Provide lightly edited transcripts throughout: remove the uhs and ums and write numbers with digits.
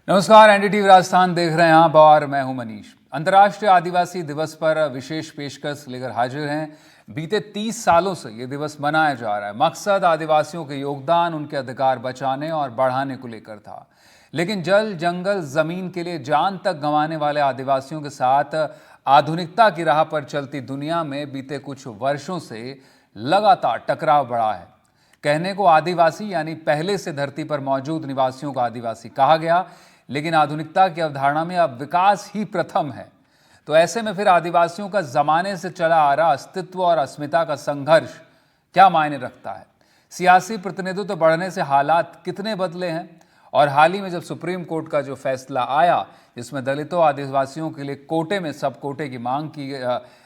नमस्कार, एनडीटीवी राजस्थान देख रहे हैं आप और मैं हूं मनीष। अंतर्राष्ट्रीय आदिवासी दिवस पर विशेष पेशकश लेकर हाजिर हैं। बीते 30 सालों से ये दिवस मनाया जा रहा है। मकसद आदिवासियों के योगदान, उनके अधिकार बचाने और बढ़ाने को लेकर था। लेकिन जल, जंगल, जमीन के लिए जान तक गंवाने वाले आदिवासियों के साथ आधुनिकता की राह पर चलती दुनिया में बीते कुछ वर्षों से लगातार टकराव बढ़ा है। कहने को आदिवासी यानी पहले से धरती पर मौजूद निवासियों को आदिवासी कहा गया, लेकिन आधुनिकता की अवधारणा में अब विकास ही प्रथम है। तो ऐसे में फिर आदिवासियों का जमाने से चला आ रहा अस्तित्व और अस्मिता का संघर्ष क्या मायने रखता है? सियासी प्रतिनिधित्व बढ़ने से हालात कितने बदले हैं? और हाल ही में जब सुप्रीम कोर्ट का जो फैसला आया, जिसमें दलितों आदिवासियों के लिए कोटे में सब कोटे की मांग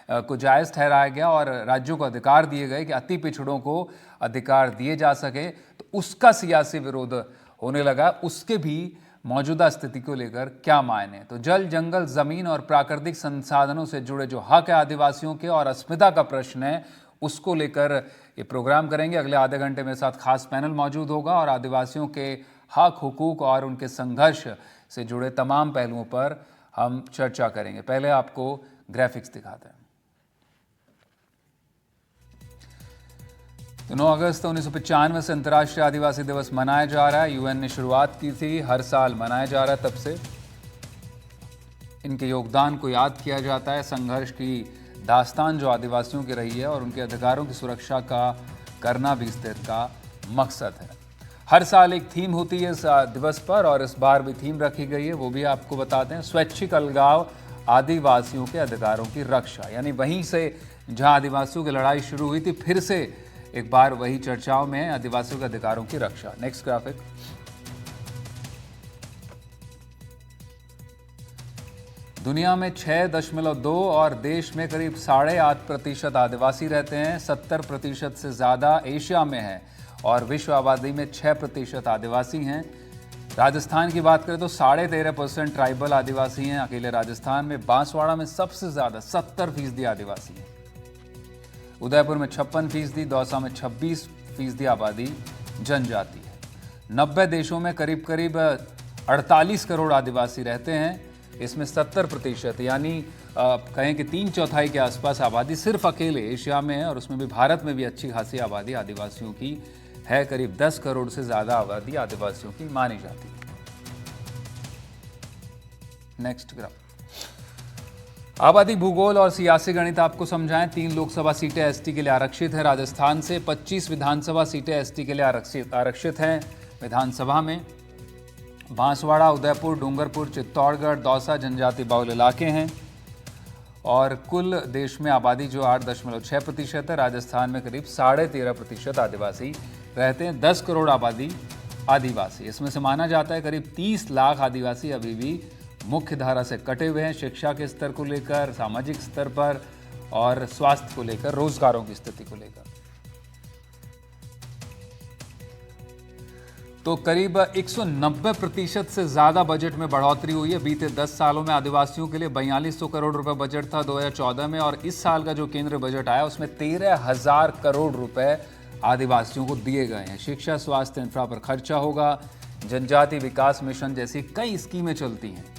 को जायज़ ठहराया गया और राज्यों को अधिकार दिए गए कि अति पिछड़ों को अधिकार दिए जा सके, तो उसका सियासी विरोध होने लगा। उसके भी मौजूदा स्थिति को लेकर क्या मायने? तो जल, जंगल, जमीन और प्राकृतिक संसाधनों से जुड़े जो हक है आदिवासियों के और अस्मिता का प्रश्न है, उसको लेकर ये प्रोग्राम करेंगे। अगले आधे घंटे मेरे साथ खास पैनल मौजूद होगा और आदिवासियों के हक, हुकूक और उनके संघर्ष से जुड़े तमाम पहलुओं पर हम चर्चा करेंगे। पहले आपको ग्राफिक्स दिखाते हैं। तो 9 अगस्त 1995 से अंतर्राष्ट्रीय आदिवासी दिवस मनाया जा रहा है। यूएन ने शुरुआत की थी, हर साल मनाया जा रहा है। तब से इनके योगदान को याद किया जाता है। संघर्ष की दास्तान जो आदिवासियों की रही है और उनके अधिकारों की सुरक्षा का करना भी इस दिन का मकसद है। हर साल एक थीम होती है इस दिवस पर और इस बार भी थीम रखी गई है, वो भी आपको बताते हैं। स्वैच्छिक अलगाव, आदिवासियों के अधिकारों की रक्षा। यानी वहीं से जहां आदिवासियों की लड़ाई शुरू हुई थी, फिर से एक बार वही चर्चाओं में आदिवासियों के अधिकारों की रक्षा। Next graphic. दुनिया में 6.2 और देश में करीब 8.5% आदिवासी रहते हैं। 70% से ज़्यादा एशिया में है और विश्व आबादी में 6% आदिवासी हैं। राजस्थान की बात करें तो 13.5% ट्राइबल आदिवासी हैं। अकेले राजस्थान में बांसवाड़ा में सबसे ज़्यादा 70% आदिवासी हैं। उदयपुर में 56%, दौसा में 26% आबादी जनजाति है। 90 देशों में करीब करीब 48 करोड़ आदिवासी रहते हैं। इसमें 70% यानी कहें कि 3/4 के आसपास आबादी सिर्फ अकेले एशिया में है और उसमें भी भारत में भी अच्छी खासी आबादी आदिवासियों की है। करीब 10 करोड़ से ज़्यादा आबादी आदिवासियों की मानी जाती है। Next graph. आबादी, भूगोल और सियासी गणित आपको समझाएं। 3 लोकसभा सीटें एसटी के लिए आरक्षित है राजस्थान से। 25 विधानसभा सीटें एसटी के लिए आरक्षित हैं विधानसभा में। बांसवाड़ा, उदयपुर, डूंगरपुर, चित्तौड़गढ़, दौसा जनजाति बहुल इलाके हैं और कुल देश में आबादी जो 8.6% है, राजस्थान में करीब 13.5% आदिवासी रहते हैं। 10 करोड़ आबादी आदिवासी। इसमें से माना जाता है करीब 30 लाख आदिवासी अभी भी मुख्य धारा से कटे हुए हैं। शिक्षा के स्तर को लेकर, सामाजिक स्तर पर और स्वास्थ्य को लेकर, रोजगारों की स्थिति को लेकर। तो करीब 190% से ज़्यादा बजट में बढ़ोतरी हुई है। बीते 10 सालों में आदिवासियों के लिए 4200 करोड़ रुपए बजट था 2014 में और इस साल का जो केंद्रीय बजट आया उसमें 13,000 करोड़ रुपए आदिवासियों को दिए गए हैं। शिक्षा, स्वास्थ्य, इंफ्रा पर खर्चा होगा। जनजाति विकास मिशन जैसी कई स्कीमें चलती हैं।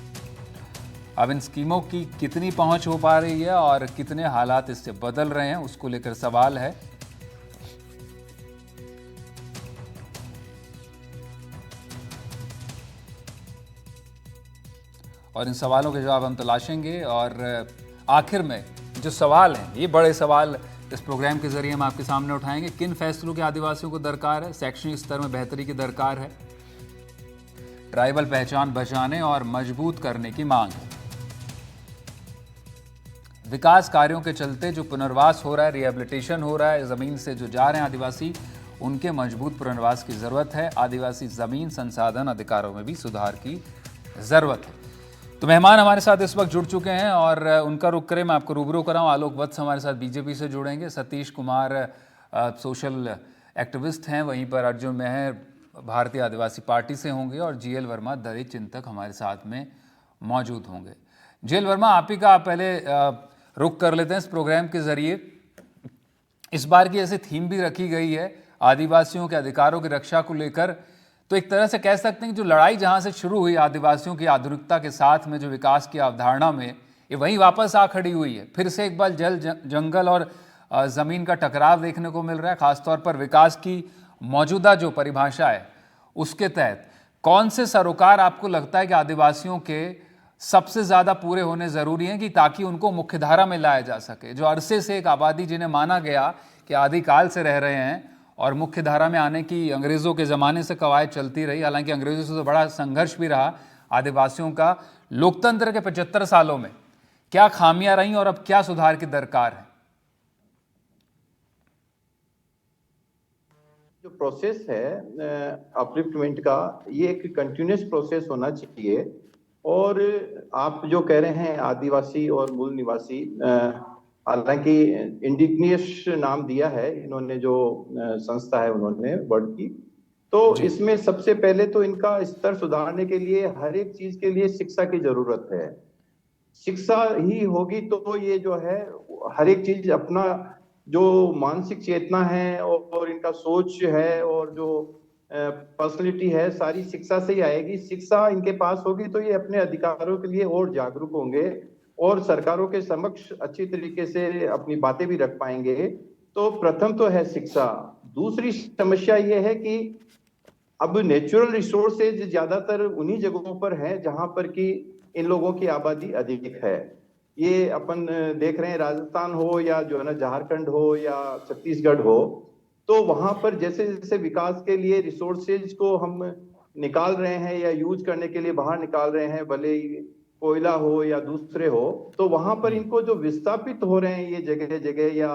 अब इन स्कीमों की कितनी पहुंच हो पा रही है और कितने हालात इससे बदल रहे हैं, उसको लेकर सवाल है। और इन सवालों के जवाब हम तलाशेंगे और आखिर में जो सवाल हैं, ये बड़े सवाल इस प्रोग्राम के जरिए हम आपके सामने उठाएंगे। किन फैसलों की आदिवासियों को दरकार है? शैक्षणिक स्तर में बेहतरी की दरकार है। ट्राइबल पहचान बचाने और मजबूत करने की मांग है। विकास कार्यों के चलते जो पुनर्वास हो रहा है, रिहेबिलिटेशन हो रहा है, जमीन से जो जा रहे हैं आदिवासी, उनके मजबूत पुनर्वास की जरूरत है। आदिवासी जमीन संसाधन अधिकारों में भी सुधार की जरूरत है। तो मेहमान हमारे साथ इस वक्त जुड़ चुके हैं और उनका रुख करें। मैं आपको रूबरू कराऊं। आलोक वत्स हमारे साथ बीजेपी से जुड़ेंगे। सतीश कुमार सोशल एक्टिविस्ट हैं। वहीं पर अर्जुन मेहर भारतीय आदिवासी पार्टी से होंगे और जीएल वर्मा दलित चिंतक हमारे साथ में मौजूद होंगे। जीएल वर्मा, आप ही का आप पहले रुख कर लेते हैं इस प्रोग्राम के जरिए। इस बार की ऐसी थीम भी रखी गई है आदिवासियों के अधिकारों की रक्षा को लेकर, तो एक तरह से कह सकते हैं कि जो लड़ाई जहां से शुरू हुई आदिवासियों की आधुनिकता के साथ में जो विकास की अवधारणा में, ये वहीं वापस आ खड़ी हुई है। फिर से एक बार जंगल और ज़मीन का टकराव देखने को मिल रहा है, खासतौर पर विकास की मौजूदा जो परिभाषा है उसके तहत। कौन से सरोकार आपको लगता है कि आदिवासियों के सबसे ज़्यादा पूरे होने ज़रूरी हैं कि ताकि उनको मुख्यधारा में लाया जा सके? जो अरसे से एक आबादी जिन्हें माना गया कि आदिकाल से रह रहे हैं और मुख्य धारा में आने की अंग्रेज़ों के ज़माने से कवायद चलती रही, हालांकि अंग्रेज़ों से तो बड़ा संघर्ष भी रहा आदिवासियों का। लोकतंत्र के 75 सालों में क्या खामियां रहीं और अब क्या सुधार की दरकार है? जो प्रोसेस है अपलिफ्टमेंट का, ये एक कंटिन्यूस प्रोसेस होना चाहिए। और आप जो कह रहे हैं आदिवासी और मूल निवासी, हालांकि इंडिजिनियस नाम दिया है इन्होंने, जो संस्था है उन्होंने वर्ड की, तो इसमें सबसे पहले तो इनका स्तर सुधारने के लिए हर एक चीज के लिए शिक्षा की जरूरत है। शिक्षा ही होगी तो ये जो है हर एक चीज, अपना जो मानसिक चेतना है और इनका सोच है और जो पर्सनैलिटी है, सारी शिक्षा से ही आएगी। शिक्षा इनके पास होगी तो ये अपने अधिकारों के लिए और जागरूक होंगे और सरकारों के समक्ष अच्छी तरीके से अपनी बातें भी रख पाएंगे। तो प्रथम तो है शिक्षा। दूसरी समस्या ये है कि अब नेचुरल रिसोर्सेज ज्यादातर उन्हीं जगहों पर है जहां पर कि इन लोगों की आबादी अधिक है। ये अपन देख रहे हैं, राजस्थान हो या जो है ना झारखंड हो या छत्तीसगढ़ हो, तो वहां पर जैसे जैसे विकास के लिए रिसोर्सेज को हम निकाल रहे हैं या यूज करने के लिए बाहर निकाल रहे हैं, भले ही कोयला हो या दूसरे हो, तो वहां पर इनको जो विस्थापित हो रहे हैं ये जगह जगह, या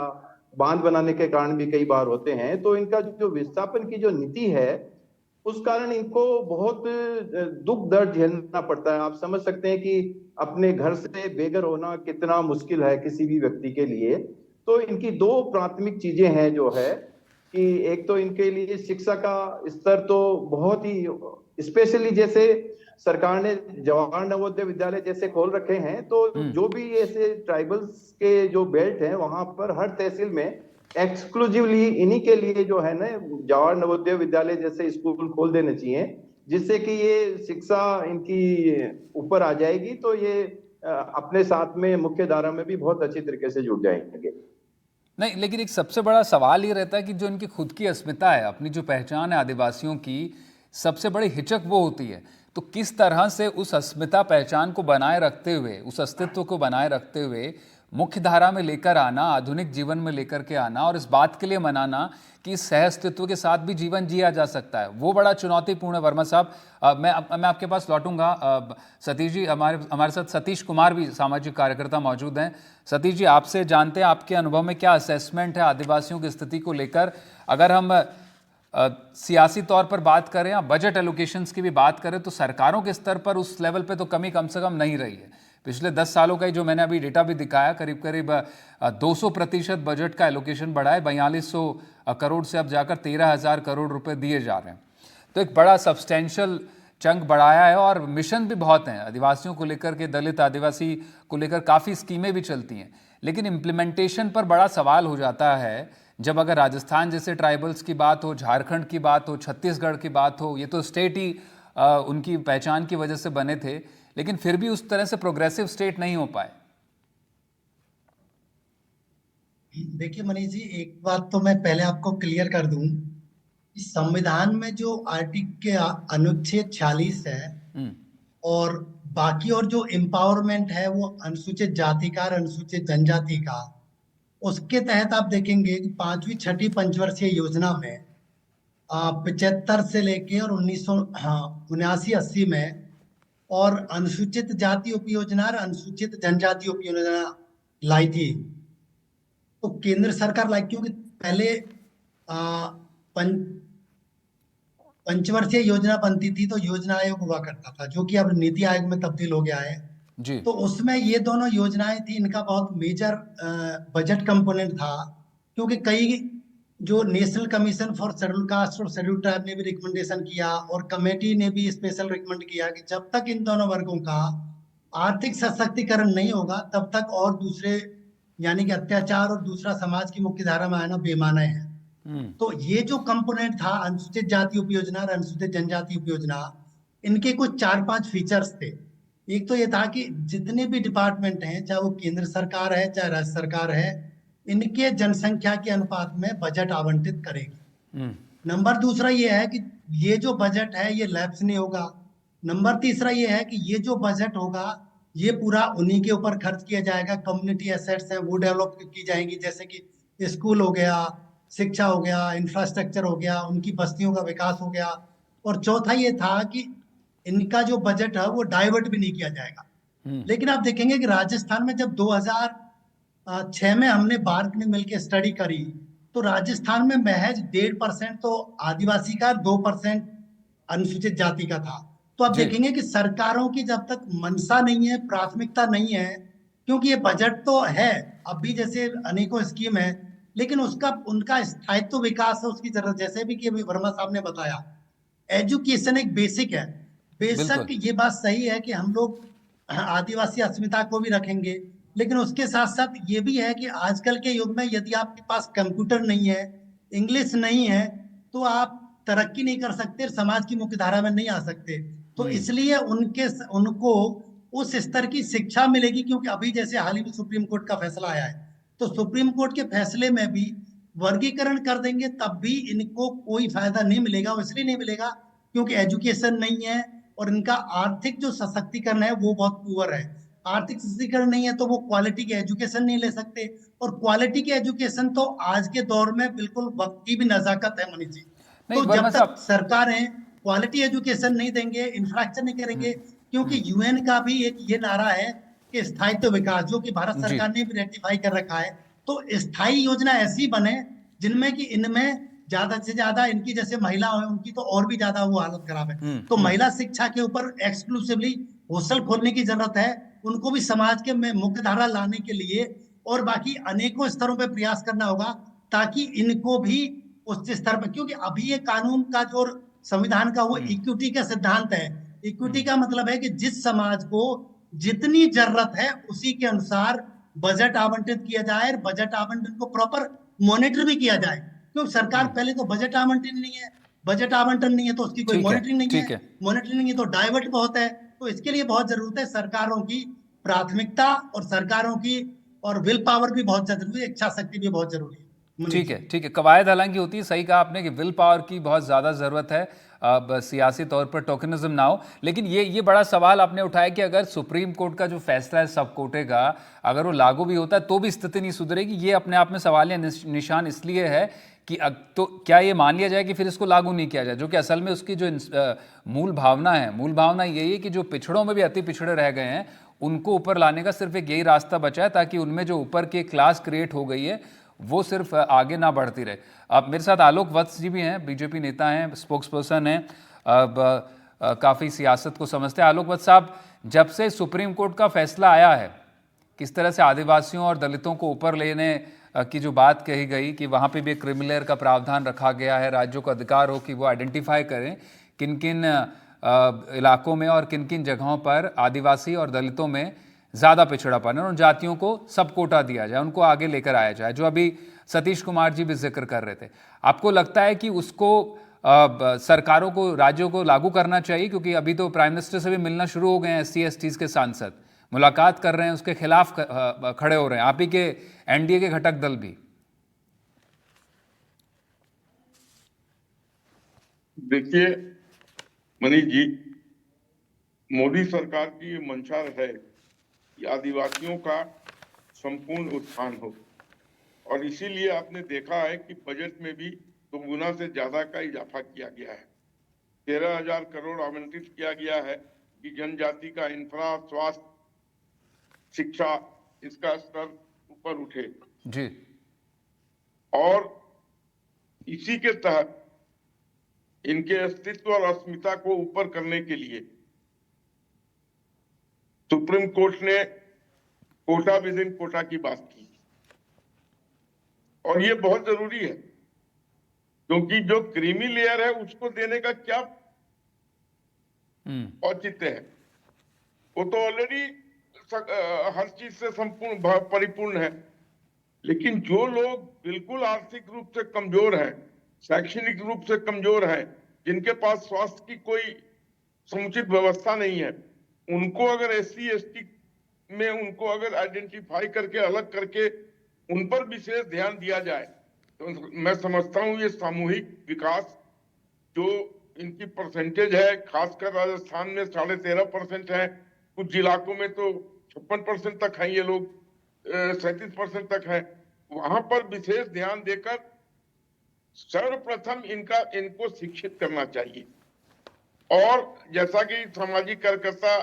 बांध बनाने के कारण भी कई बार होते हैं, तो इनका जो विस्थापन की जो नीति है उस कारण इनको बहुत दुख दर्द झेलना पड़ता है। आप समझ सकते हैं कि अपने घर से बेघर होना कितना मुश्किल है किसी भी व्यक्ति के लिए। तो इनकी दो प्राथमिक चीजें हैं जो है कि एक तो इनके लिए शिक्षा का स्तर तो बहुत ही स्पेशली, जैसे सरकार ने जवाहर नवोदय विद्यालय जैसे खोल रखे हैं, तो जो भी ऐसे ट्राइबल्स के जो बेल्ट हैं वहां पर हर तहसील में एक्सक्लूसिवली इन्हीं के लिए जो है ना जवाहर नवोदय विद्यालय जैसे स्कूल खोल देने चाहिए, जिससे कि ये शिक्षा इनकी ऊपर आ जाएगी तो ये अपने साथ में मुख्य धारा में भी बहुत अच्छी तरीके से जुड़ जाएंगे। नहीं, लेकिन एक सबसे बड़ा सवाल ये रहता है कि जो इनकी खुद की अस्मिता है, अपनी जो पहचान है आदिवासियों की, सबसे बड़ी हिचक वो होती है। तो किस तरह से उस अस्मिता पहचान को बनाए रखते हुए, उस अस्तित्व को बनाए रखते हुए मुख्य धारा में लेकर आना, आधुनिक जीवन में लेकर के आना और इस बात के लिए मनाना कि इस सह अस्तित्व के साथ भी जीवन जिया जा सकता है, वो बड़ा चुनौतीपूर्ण है। वर्मा साहब, मैं आपके पास लौटूंगा। सतीश जी, हमारे साथ सतीश कुमार भी सामाजिक कार्यकर्ता मौजूद हैं। सतीश जी, आपसे जानते हैं आपके अनुभव में क्या असेसमेंट है आदिवासियों की स्थिति को लेकर। अगर हम सियासी तौर पर बात करें या बजट एलोकेशंस की भी बात करें तो सरकारों के स्तर पर उस लेवल पे तो कमी कम से कम नहीं रही है। पिछले 10 सालों का ही जो मैंने अभी डेटा भी दिखाया, करीब करीब 200% बजट का एलोकेशन बढ़ा है। 4200 करोड़ से अब जाकर 13,000 करोड़ रुपए दिए जा रहे हैं। तो एक बड़ा सब्सटेंशियल चंक बढ़ाया है और मिशन भी बहुत हैं आदिवासियों को लेकर के, दलित आदिवासी को लेकर काफ़ी स्कीमें भी चलती हैं। लेकिन इम्प्लीमेंटेशन पर बड़ा सवाल हो जाता है जब अगर राजस्थान जैसे ट्राइबल्स की बात हो, झारखंड की बात हो, छत्तीसगढ़ की बात हो। ये तो स्टेट ही उनकी पहचान की वजह से बने थे, लेकिन फिर भी उस तरह से प्रोग्रेसिव स्टेट नहीं हो पाए। देखिए मनीष जी, एक बात तो मैं पहले आपको क्लियर कर दूं, इस संविधान में जो आर्टिकल अनुच्छेद 46 है और बाकी और जो एम्पावरमेंट है वो अनुसूचित जाति का और अनुसूचित जनजाति का, उसके तहत आप देखेंगे कि 5वीं 6ठी पंचवर्षीय योजना में 75 से लेके और 1979-80 में, और अनुसूचित जाति उपयोजना और अनुसूचित जनजाति उपयोजना लाई थी। तो केंद्र सरकार लाई क्योंकि पहले पंचवर्षीय योजना बनती थी तो योजना आयोग हुआ करता था, जो कि अब नीति आयोग में तब्दील हो गया है जी। तो उसमें ये दोनों योजनाएं थी, इनका बहुत मेजर बजट कंपोनेंट था। क्योंकि कई जो national commission for schedule caste और शेड्यूल ट्राइब ने भी रिकमेंडेशन किया और कमेटी ने भी स्पेशल रिकमेंड किया कि जब तक इन दोनों वर्गों का आर्थिक सशक्तिकरण नहीं होगा तब तक और दूसरे यानी कि अत्याचार और दूसरा समाज की मुख्य धारा में आना बेमाना है। तो ये जो कंपोनेंट था अनुसूचित जाति उपयोजना और अनुसूचित जनजाति उपयोजना, इनके कुछ 4-5 फीचर्स थे। एक तो ये था कि जितने भी डिपार्टमेंट हैं, चाहे वो केंद्र सरकार है चाहे राज्य सरकार है, इनके जनसंख्या के अनुपात में बजट आवंटित करेगी। नंबर दूसरा ये है कि ये जो बजट है ये लैप्स नहीं होगा। नंबर तीसरा ये है कि ये जो बजट होगा ये पूरा उन्हीं के ऊपर खर्च किया जाएगा। कम्युनिटी एसेट्स हैं वो डेवलप की जाएंगी, जैसे कि स्कूल हो गया, शिक्षा हो गया, इंफ्रास्ट्रक्चर हो गया, उनकी बस्तियों का विकास हो गया। और चौथा ये था कि इनका जो बजट है वो डाइवर्ट भी नहीं किया जाएगा। लेकिन आप देखेंगे कि राजस्थान में जब 2006 में हमने बार्क ने मिलकर स्टडी करी, तो राजस्थान में महज 1.5% तो आदिवासी का, 2% अनुसूचित जाति का था। तो आप जी। देखेंगे कि सरकारों की जब तक मंशा नहीं है, प्राथमिकता नहीं है, क्योंकि ये बजट तो है, अब भी जैसे अनेकों स्कीम है, लेकिन उसका उनका स्थायित्व विकास है उसकी जरूरत। जैसे भी कि अभी वर्मा साहब ने बताया, एजुकेशन एक बेसिक है। बेशक बिल्कुल। ये बात सही है कि हम लोग आदिवासी अस्मिता को भी रखेंगे, लेकिन उसके साथ साथ ये भी है कि आजकल के युग में यदि आपके पास कंप्यूटर नहीं है, इंग्लिश नहीं है, तो आप तरक्की नहीं कर सकते, समाज की मुख्यधारा में नहीं आ सकते। तो इसलिए उनको उस स्तर की शिक्षा मिलेगी, क्योंकि अभी जैसे हाल ही में सुप्रीम कोर्ट का फैसला आया है, तो सुप्रीम कोर्ट के फैसले में भी वर्गीकरण कर देंगे, तब भी इनको कोई फायदा नहीं मिलेगा। वो इसलिए नहीं मिलेगा क्योंकि एजुकेशन नहीं है और इनका आर्थिक जो सशक्तिकरण है वो बहुत पुअर है। आर्थिक सशक्तिकरण नहीं है तो वो क्वालिटी की एजुकेशन नहीं ले सकते, और क्वालिटी की एजुकेशन तो आज के दौर में बिल्कुल वक्त की भी नजाकत है, मनीष जी। नहीं तो वर्मा जब तक साहब। सरकारें क्वालिटी एजुकेशन नहीं देंगे, इंफ्रास्ट्रक्चर नहीं करेंगे, क्योंकि यूएन का भी एक ये नारा है कि स्थायित्व विकास, जो कि भारत जी। सरकार ने भी रेटिफाई कर रखा है। तो स्थायी योजना ऐसी बने जिनमें कि इनमें ज्यादा से ज्यादा, इनकी जैसे महिला है उनकी तो और भी ज्यादा वो हालत खराब है, तो महिला शिक्षा के ऊपर एक्सक्लूसिवली हॉस्टल खोलने की जरूरत है, उनको भी समाज के में मुख्य धारा लाने के लिए। और बाकी अनेकों स्तरों पर प्रयास करना होगा ताकि इनको भी उच्च स्तर पर, क्योंकि अभी ये कानून का जो संविधान का वो इक्विटी का सिद्धांत है। इक्विटी का मतलब है कि जिस समाज को जितनी जरूरत है उसी के अनुसार बजट आवंटित किया जाए, और बजट आवंटन को प्रॉपर मॉनिटर भी किया जाए। क्योंकि सरकार पहले तो बजट आवंटन नहीं है, बजट आवंटन नहीं है तो उसकी कोई ठीक है। मॉनिटरिंग नहीं है, ठीक है। मॉनिटरिंग नहीं है तो डाइवर्ट बहुत है। तो इसके लिए बहुत जरूरत है सरकारों की प्राथमिकता, और सरकारों की और विल पावर भी बहुत जरूरी है, इच्छा शक्ति भी बहुत जरूरी है, मनीष ठीक जी। है। ठीक है, कवायद हालांकि होती है, सही कहा आपने कि विल पावर की बहुत ज़्यादा ज़रूरत है, अब सियासी तौर पर टोकनिज्म ना हो। लेकिन ये बड़ा सवाल आपने उठाया कि अगर सुप्रीम कोर्ट का जो फैसला है सब कोटे का, अगर वो लागू भी होता है तो भी स्थिति नहीं सुधरेगी। ये अपने आप में सवालिया निशान इसलिए है कि तो क्या ये मान लिया जाए कि फिर इसको लागू नहीं किया जाए, जो कि असल में उसकी जो मूल भावना है, मूल भावना यही है कि जो पिछड़ों में भी अति पिछड़े रह गए हैं उनको ऊपर लाने का सिर्फ एक यही रास्ता बचा है, ताकि उनमें जो ऊपर की क्लास क्रिएट हो गई है वो सिर्फ आगे ना बढ़ती रहे। अब मेरे साथ आलोक वत्स जी भी हैं, बीजेपी नेता हैं, स्पोक्स पर्सन हैं, अब काफ़ी सियासत को समझते हैं। आलोक वत्स साहब, जब से सुप्रीम कोर्ट का फैसला आया है, किस तरह से आदिवासियों और दलितों को ऊपर लेने की जो बात कही गई कि वहाँ पे भी एक क्रिमिनल का प्रावधान रखा गया है, राज्यों को अधिकार हो कि वो आइडेंटिफाई करें किन किन इलाकों में और किन किन जगहों पर आदिवासी और दलितों में ज़्यादा पिछड़ापन है, उन जातियों को सब कोटा दिया जाए, उनको आगे लेकर आया जाए, जो अभी सतीश कुमार जी भी जिक्र कर रहे थे। आपको लगता है कि उसको सरकारों को, राज्यों को लागू करना चाहिए? क्योंकि अभी तो प्राइम मिनिस्टर से भी मिलना शुरू हो गए हैं SC STs के सांसद, मुलाकात कर रहे हैं, उसके खिलाफ खड़े हो रहे हैं, आप ही के NDA के घटक दल भी। देखिए मनीष जी, मोदी सरकार की मंशा है कि आदिवासियों का संपूर्ण उत्थान हो, और इसीलिए आपने देखा है कि बजट में भी दोगुना से ज्यादा का इजाफा किया गया है। 13,000 करोड़ आवंटित किया गया है कि जनजाति का इंफ्रा, स्वास्थ्य, शिक्षा, इसका स्तर ऊपर उठे। जी। और इसी के तहत इनके अस्तित्व और अस्मिता को ऊपर करने के लिए सुप्रीम कोर्ट ने कोटा विद इन कोटा की बात की, और ये बहुत जरूरी है, क्योंकि जो क्रीमी लेयर है उसको देने का क्या औचित्य है? वो तो ऑलरेडी हर चीज से संपूर्ण परिपूर्ण है। लेकिन जो लोग बिल्कुल आर्थिक रूप से कमजोर हैं, शैक्षणिक रूप से कमजोर हैं, जिनके पास स्वास्थ्य की कोई समुचित व्यवस्था नहीं है, उनको अगर SC/ST में उनको अगर आइडेंटिफाई करके अलग करके उन पर विशेष ध्यान दिया जाए तो मैं समझता हूं ये सामूहिक विकास जो इनकी परसेंटेज है, खासकर राजस्थान में 13.5% है, कुछ इलाकों में तो 56% तक है, ये लोग 37% तक है, वहां पर विशेष ध्यान देकर सर्वप्रथम इनको शिक्षित करना चाहिए। और जैसा कि सामाजिक कार्यकर्ता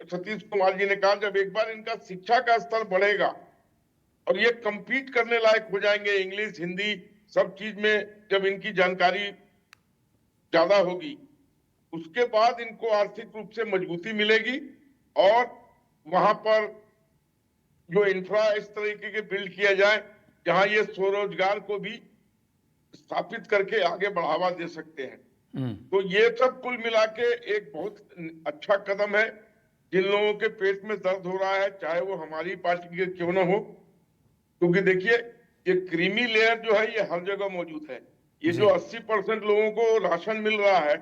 सतीश कुमार जी ने कहा, जब एक बार इनका शिक्षा का स्तर बढ़ेगा और ये compete करने लायक हो जाएंगे, इंग्लिश हिंदी सब चीज में जब इनकी जानकारी ज्यादा होगी, उसके बाद इनको आर्थिक रूप से मजबूती मिलेगी और वहां पर जो इंफ्रा इस तरीके के बिल्ड किया जाए जहां ये स्वरोजगार को भी स्थापित करके आगे बढ़ावा दे सकते हैं। तो ये सब कुल मिला के एक बहुत अच्छा कदम है। जिन लोगों के पेट में दर्द हो रहा है, चाहे वो हमारी पार्टी के क्यों ना हो, क्योंकि देखिए ये क्रीमी लेयर जो है ये हर जगह मौजूद है। ये जो 80% लोगों को राशन मिल रहा है,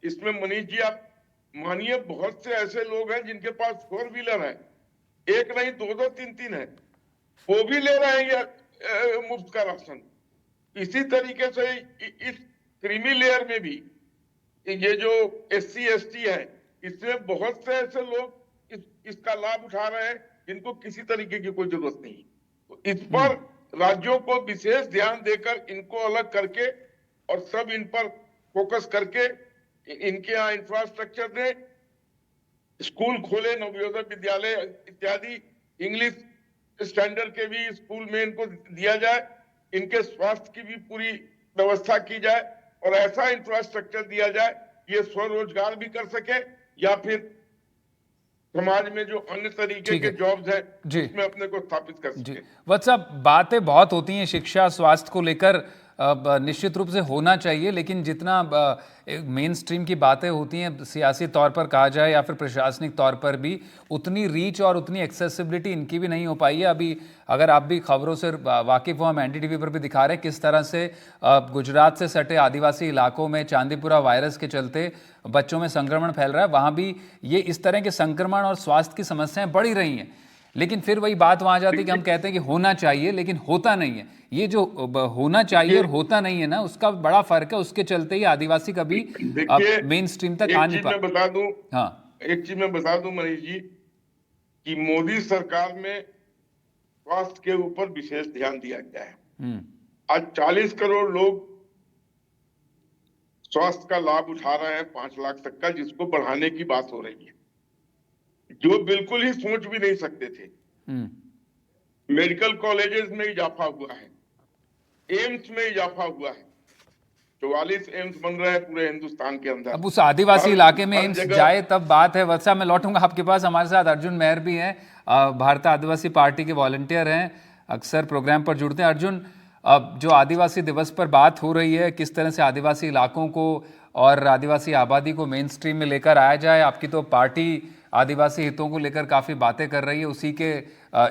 इसमें मनीष जी आप मानिए बहुत से ऐसे लोग हैं जिनके पास 4 व्हीलर है, एक नहीं 2-2 3-3 है, वो भी ले रहे हैं ये मुफ्त का राशन। इसी तरीके से इस क्रीमी लेयर में भी ये जो SC/ST है, इसमें बहुत से ऐसे लोग इसका लाभ उठा रहे हैं जिनको किसी तरीके की कोई जरूरत नहीं। तो इस पर राज्यों को विशेष ध्यान देकर इनको अलग करके और सब इन पर फोकस करके इनके यहाँ इंफ्रास्ट्रक्चर दें, स्कूल खोले, नवोदय विद्यालय इत्यादि, इंग्लिश स्टैंडर्ड के भी स्कूल में इनको दिया जाए, इनके स्वास्थ्य की भी पूरी व्यवस्था की जाए और ऐसा इंफ्रास्ट्रक्चर दिया जाए ये स्वरोजगार भी कर सके या फिर समाज में जो अन्य तरीके के जॉब्स हैं उसमें अपने को स्थापित कर सके। वत्स साहब, बातें बहुत होती हैं शिक्षा स्वास्थ्य को लेकर, निश्चित रूप से होना चाहिए, लेकिन जितना मेन स्ट्रीम की बातें होती हैं सियासी तौर पर कहा जाए या फिर प्रशासनिक तौर पर भी, उतनी रीच और उतनी एक्सेसिबिलिटी इनकी भी नहीं हो पाई है। अभी अगर आप भी खबरों से वाकिफ़ हो, हम NDTV पर भी दिखा रहे हैं किस तरह से गुजरात से सटे आदिवासी इलाकों में चांदीपुरा वायरस के चलते बच्चों में संक्रमण फैल रहा है। वहाँ भी ये इस तरह के संक्रमण और स्वास्थ्य की समस्याएं बढ़ी रही हैं, लेकिन फिर वही बात वहां जाती है कि हम कहते हैं कि होना चाहिए लेकिन होता नहीं है। ये जो होना चाहिए और होता नहीं है ना, उसका बड़ा फर्क है। उसके चलते ही आदिवासी कभी मेन स्ट्रीम तक आ नहीं पाता। बता दूं, हाँ, एक चीज मैं बता दूं मनीष जी कि मोदी सरकार में स्वास्थ्य के ऊपर विशेष ध्यान दिया गया है। आज 40 करोड़ लोग स्वास्थ्य का लाभ उठा रहे हैं 5 लाख तक का, जिसको बढ़ाने की बात हो रही है, जो बिल्कुल ही सोच भी नहीं सकते थे। मेडिकल कॉलेजेस में इजाफा हुआ है, एम्स में इजाफा हुआ है, 44 एम्स बन रहे हैं पूरे हिंदुस्तान के अंदर। अब उस आदिवासी इलाके में एम्स जाए तब बात है। वत्सा, मैं लौटूंगा आपके पास। हमारे साथ अर्जुन मेहर भी हैं, भारतीय आदिवासी पार्टी के वॉलंटियर हैं, अक्सर प्रोग्राम पर जुड़ते हैं। अर्जुन, अब जो आदिवासी दिवस पर बात हो रही है, किस तरह से आदिवासी इलाकों को और आदिवासी आबादी को मेन स्ट्रीम में लेकर आया जाए, आपकी तो पार्टी आदिवासी हितों को लेकर काफ़ी बातें कर रही है, उसी के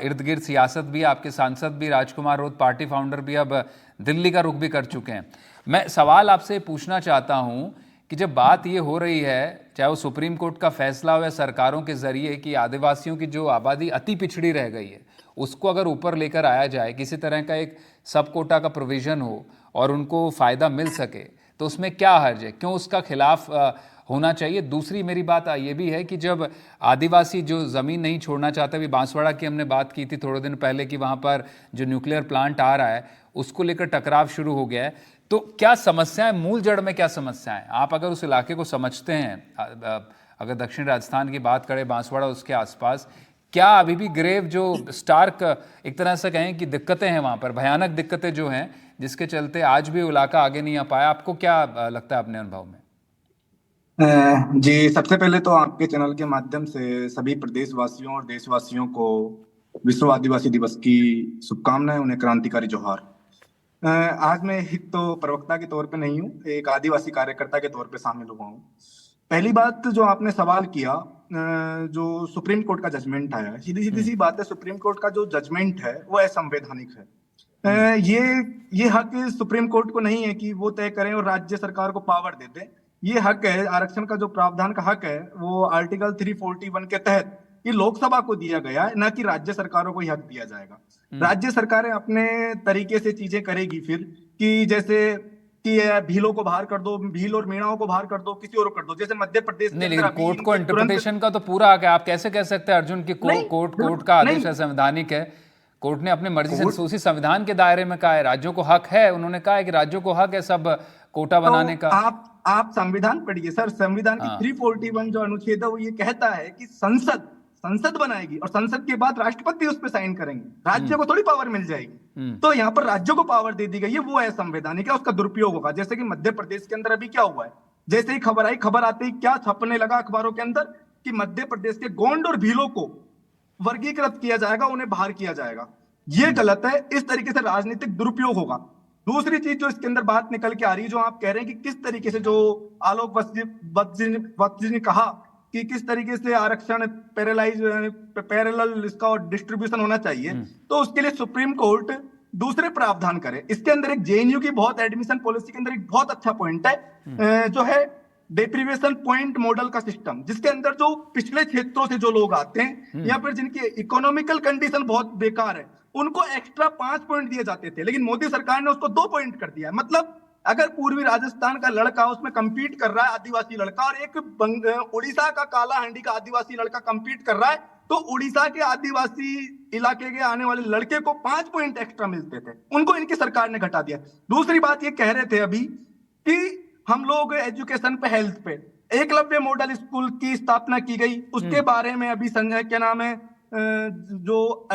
इर्द गिर्द सियासत भी, आपके सांसद भी राजकुमार रोत, पार्टी फाउंडर भी अब दिल्ली का रुख भी कर चुके हैं। मैं सवाल आपसे पूछना चाहता हूं कि जब बात ये हो रही है, चाहे वो सुप्रीम कोर्ट का फैसला हो या सरकारों के जरिए, कि आदिवासियों की जो आबादी अति पिछड़ी रह गई है उसको अगर ऊपर लेकर आया जाए, किसी तरह का एक सब कोटा का प्रोविज़न हो और उनको फ़ायदा मिल सके, तो उसमें क्या हर्ज है? क्यों उसका खिलाफ होना चाहिए? दूसरी मेरी बात ये भी है कि जब आदिवासी जो ज़मीन नहीं छोड़ना चाहते, अभी बांसवाड़ा की हमने बात की थी थोड़े दिन पहले कि वहाँ पर जो न्यूक्लियर प्लांट आ रहा है उसको लेकर टकराव शुरू हो गया है, तो क्या समस्याएं, मूल जड़ में क्या समस्याएं? आप अगर उस इलाके को समझते हैं, अगर दक्षिण राजस्थान की बात करें, बांसवाड़ा उसके आसपास, क्या अभी भी ग्रेव जो स्टार्क एक तरह से कहें कि दिक्कतें हैं वहाँ पर, भयानक दिक्कतें जो हैं, जिसके चलते आज भी इलाका आगे नहीं आ पाया? आपको क्या लगता है अपने अनुभव में? जी, सबसे पहले तो आपके चैनल के माध्यम से सभी प्रदेशवासियों और देशवासियों को विश्व आदिवासी दिवस की शुभकामनाएं, उन्हें क्रांतिकारी जोहार। आज मैं एक तो प्रवक्ता के तौर पे नहीं हूँ, एक आदिवासी कार्यकर्ता के तौर पे शामिल हुआ हूँ। पहली बात जो आपने सवाल किया, जो सुप्रीम कोर्ट का जजमेंट आया, सीधी सी बात है, सुप्रीम कोर्ट का जो जजमेंट है वो असंवैधानिक है। ये हक सुप्रीम कोर्ट को नहीं है कि वो तय करें और राज्य सरकार को पावर दे दे। ये हक है, आरक्षण का जो प्रावधान का हक है वो आर्टिकल 341 के तहत ये लोकसभा को दिया गया है, ना कि राज्य सरकारों को ही हक दिया जाएगा। राज्य सरकारें अपने तरीके से चीजें करेगी फिर, कि जैसे कि भीलों को बाहर कर दो, भील और मीणाओं को बाहर कर दो, किसी और को कर दो, जैसे मध्य प्रदेश नहीं, लेकिन कोर्ट को इंटरप्रिटेशन का तो पूरा हक है। आप कैसे कह सकते हैं अर्जुन की कोर्ट का आदेश है, संवैधानिक है, कोर्ट ने अपनी मर्जी से उसी संविधान के दायरे में कहा है, राज्यों को हक है, उन्होंने कहा है कि राज्यों को हक है सब कोटा बनाने का। आप संविधान पढ़िए सर, संविधान की 341 जो अनुच्छेद है वो ये कहता है कि संसद बनाएगी और संसद के बाद राष्ट्रपति उस पर साइन करेंगे, राज्य को थोड़ी पावर मिल जाएगी। तो यहाँ पर राज्यों को पावर दे दी गई है, वो है संवैधानिक है, उसका दुरुपयोग होगा। जैसे कि मध्य प्रदेश के अंदर अभी क्या हुआ है, जैसे ही खबर आते ही क्या छपने लगा अखबारों के अंदर कि मध्य प्रदेश के गोंड और भीलों को वर्गीकृत किया जाएगा, उन्हें बाहर किया जाएगा। ये गलत है, इस तरीके से राजनीतिक दुरुपयोग होगा। दूसरी चीज जो इसके अंदर बात निकल के आ रही है, जो आप कह रहे हैं कि किस तरीके से, जो आलोक वत्स जी ने कहा कि किस तरीके से आरक्षण पैरेलल इसका डिस्ट्रीब्यूशन होना चाहिए, तो उसके लिए सुप्रीम कोर्ट दूसरे प्रावधान करे। इसके अंदर एक जेएनयू की बहुत एडमिशन पॉलिसी के अंदर एक बहुत अच्छा पॉइंट है, जो है डेप्रीवेशन पॉइंट मॉडल का सिस्टम, जिसके अंदर जो पिछले क्षेत्रों से जो लोग आते हैं या फिर जिनकी इकोनॉमिकल कंडीशन बहुत बेकार है, उनको एक्स्ट्रा 5 पॉइंट दिए जाते थे, लेकिन मोदी सरकार ने उसको 2 पॉइंट कर दिया। मतलब अगर पूर्वी राजस्थान का लड़का उसमें कंपीट कर रहा है, आदिवासी लड़का, और एक उड़ीसा का कालाहांडी का आदिवासी लड़का कंपीट कर रहा है, तो उड़ीसा के आदिवासी इलाके के आने वाले लड़के को 5 पॉइंट एक्स्ट्रा मिलते थे, उनको इनकी सरकार ने घटा दिया। दूसरी बात ये कह रहे थे अभी कि हम लोग एजुकेशन पे, हेल्थ पे एकलव्य मॉडल स्कूल की स्थापना की गई, उसके बारे में अभी संजय क्या नाम है, जो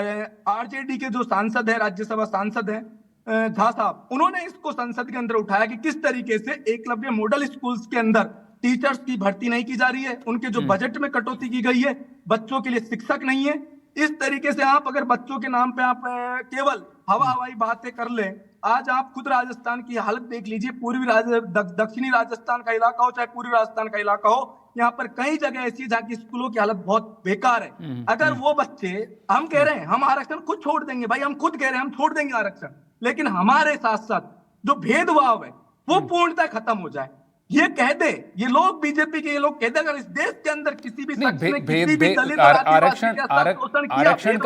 आरजेडी के जो सांसद है, राज्यसभा सांसद है झा साहब, उन्होंने इसको संसद के अंदर उठाया कि किस तरीके से एकलव्य मॉडल स्कूल्स के अंदर टीचर्स की भर्ती नहीं की जा रही है, उनके जो बजट में कटौती की गई है, बच्चों के लिए शिक्षक नहीं है। इस तरीके से आप अगर बच्चों के नाम पे आप केवल हवाई बातें कर ले, आज आप खुद राजस्थान की हालत देख लीजिए, दक्षिणी राजस्थान का इलाका हो चाहे पूर्वी राजस्थान का इलाका हो, यहाँ पर कई जगह ऐसी है जहाँ की स्कूलों की हालत बहुत बेकार है। अगर वो बच्चे, हम कह रहे हैं हम आरक्षण खुद छोड़ देंगे भाई, हम खुद कह रहे हैं हम छोड़ देंगे आरक्षण, लेकिन हमारे साथ साथ जो भेदभाव है वो पूर्णतः खत्म हो जाए, ये कह दे, ये लोग बीजेपी के ये लोग कह दे, अगर इस देश के अंदर किसी भी शख्स ने किसी भी दलित और आदिवासी के साथ शोषण किया, आरक्षण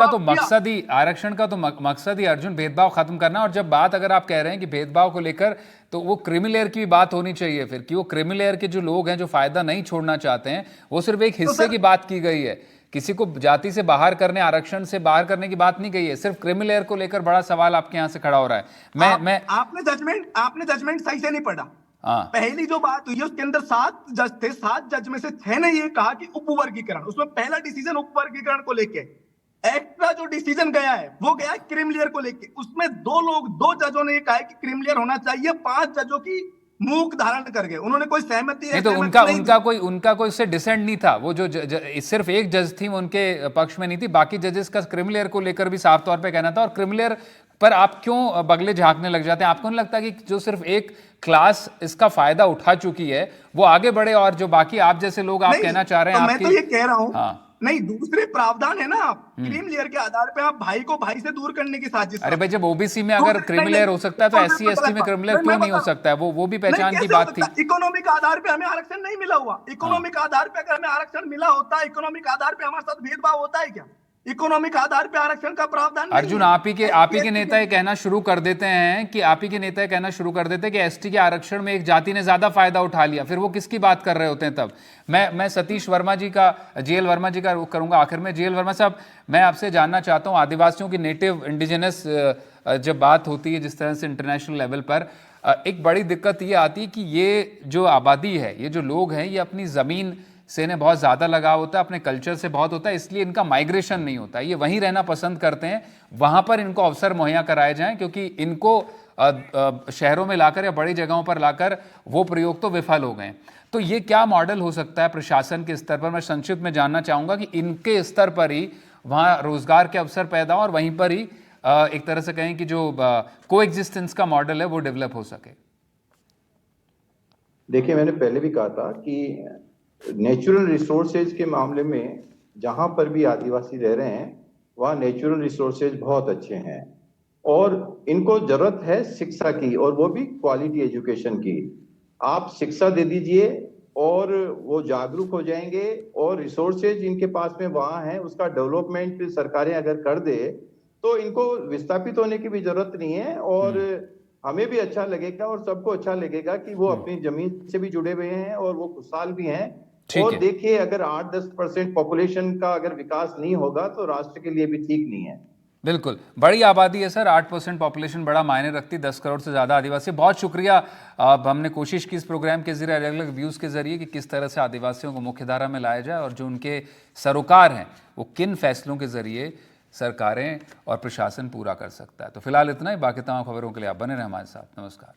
का तो मकसद ही अर्जुन भेदभाव खत्म करना। और जब बात अगर आप कह रहे हैं कि भेदभाव को लेकर, तो वो क्रीमी लेयर की भी बात होनी चाहिए फिर, कि वो क्रीमी लेयर के जो लोग हैं जो फायदा नहीं छोड़ना चाहते हैं, वो सिर्फ एक हिस्से की बात की गई है, किसी को जाति से बाहर करने, आरक्षण से बाहर करने की बात नहीं कही है, सिर्फ क्रीमी लेयर को लेकर बड़ा सवाल आपके यहाँ से खड़ा हो रहा है। आपने जजमेंट सही से नहीं पढ़ा। पहली जो बात हुई है उसके अंदर 7 जज थे, 7 जज में से 6 ने ये कहा कि उपवर्गीकरण, उसमें पहला डिसीजन उपवर्गीकरण को लेके, एक्स्ट्रा जो डिसीजन गया है वो गया है क्रीमी लेयर को लेके, उसमें 2 जजों ने ये कहा है कि क्रीमी लेयर होना चाहिए, 5 जजों की मूक धारण कर गए, उन्होंने कोई सहमति नहीं, तो उनका कोई उससे डिसेंट नहीं था, वो जो सिर्फ एक जज थी उनके पक्ष में नहीं थी, बाकी जजेस का क्रीमी लेयर को लेकर भी साफ तौर पे कहना था। और क्रीमी लेयर पर आप क्यों बगले झांकने लग जाते हैं? आपको नहीं लगता कि जो सिर्फ एक क्लास इसका फायदा उठा चुकी है वो आगे बढ़े, और जो बाकी आप जैसे लोग आप कहना चाह रहे हैं, मैं तो ये कह रहा हूँ, नहीं, दूसरे प्रावधान है ना, आप क्रीमी लेयर के आधार पे आप भाई को भाई से दूर करने की साजिश। अरे भाई, जब ओबीसी में अगर क्रीमी लेयर हो सकता है तो SC ST में क्रीमी लेयर क्यों नहीं हो सकता है? वो भी पहचान की बात थी। इकोनॉमिक आधार पे हमें आरक्षण नहीं मिला हुआ, इकोनॉमिक आधार पे अगर हमें आरक्षण मिला होता, इकोनॉमिक आधार पे हमारे साथ भेदभाव होता है क्या? इकोनॉमिक आधार पे आरक्षण का प्रावधान अर्जुन, आप ही के नेता ये कहना शुरू कर देते हैं कि ST के आरक्षण में एक जाति ने ज्यादा फायदा उठा लिया, फिर वो किसकी बात कर रहे होते हैं तब? मैं सतीश वर्मा जी का, JL वर्मा जी का रुख करूंगा आखिर में। JL वर्मा साहब, मैं आपसे जानना चाहता हूं, आदिवासियों की नेटिव इंडिजिनस जब बात होती है जिस तरह से इंटरनेशनल लेवल पर, एक बड़ी दिक्कत ये आती है कि ये जो आबादी है, ये जो लोग हैं, ये अपनी जमीन से इन्हें बहुत ज़्यादा लगाव होता है, अपने कल्चर से बहुत होता है, इसलिए इनका माइग्रेशन नहीं होता, ये वहीं रहना पसंद करते हैं, वहाँ पर इनको अवसर मुहैया कराए जाएं, क्योंकि इनको शहरों में लाकर या बड़ी जगहों पर लाकर वो प्रयोग तो विफल हो गए। तो ये क्या मॉडल हो सकता है प्रशासन के स्तर पर? मैं संक्षिप्त में जानना चाहूँगा कि इनके स्तर पर ही वहाँ रोजगार के अवसर पैदा हो और वहीं पर ही एक तरह से कहें कि जो कोएग्जिस्टेंस का मॉडल है वो डेवलप हो सके। देखिए, मैंने पहले भी कहा था कि नेचुरल रिसोर्सेज के मामले में जहां पर भी आदिवासी रह रहे हैं वहाँ नेचुरल रिसोर्सेज बहुत अच्छे हैं, और इनको जरूरत है शिक्षा की, और वो भी क्वालिटी एजुकेशन की। आप शिक्षा दे दीजिए और वो जागरूक हो जाएंगे, और रिसोर्सेज इनके पास में वहां है, उसका डेवलपमेंट सरकारें अगर कर दे तो इनको विस्थापित होने की भी जरूरत नहीं है। और हमें भी अच्छा लगेगा और सबको अच्छा लगेगा कि वो अपनी जमीन से भी जुड़े हुए हैं और वो खुशहाल भी हैं। ठीक और है। देखिए, अगर 8-10% पॉपुलेशन का अगर विकास नहीं होगा तो राष्ट्र के लिए भी ठीक नहीं है। बिल्कुल, बड़ी आबादी है सर, 8% पॉपुलेशन बड़ा मायने रखती, 10 करोड़ से ज़्यादा आदिवासी। बहुत शुक्रिया। अब हमने कोशिश की इस प्रोग्राम के जरिए, अलग अलग व्यूज़ के जरिए, कि किस तरह से आदिवासियों को मुख्यधारा में लाया जाए और जो उनके सरोकार हैं वो किन फैसलों के जरिए सरकारें और प्रशासन पूरा कर सकता है। तो फिलहाल इतना ही। बाकी तमाम खबरों के लिए आप बने रहें हमारे साथ। नमस्कार।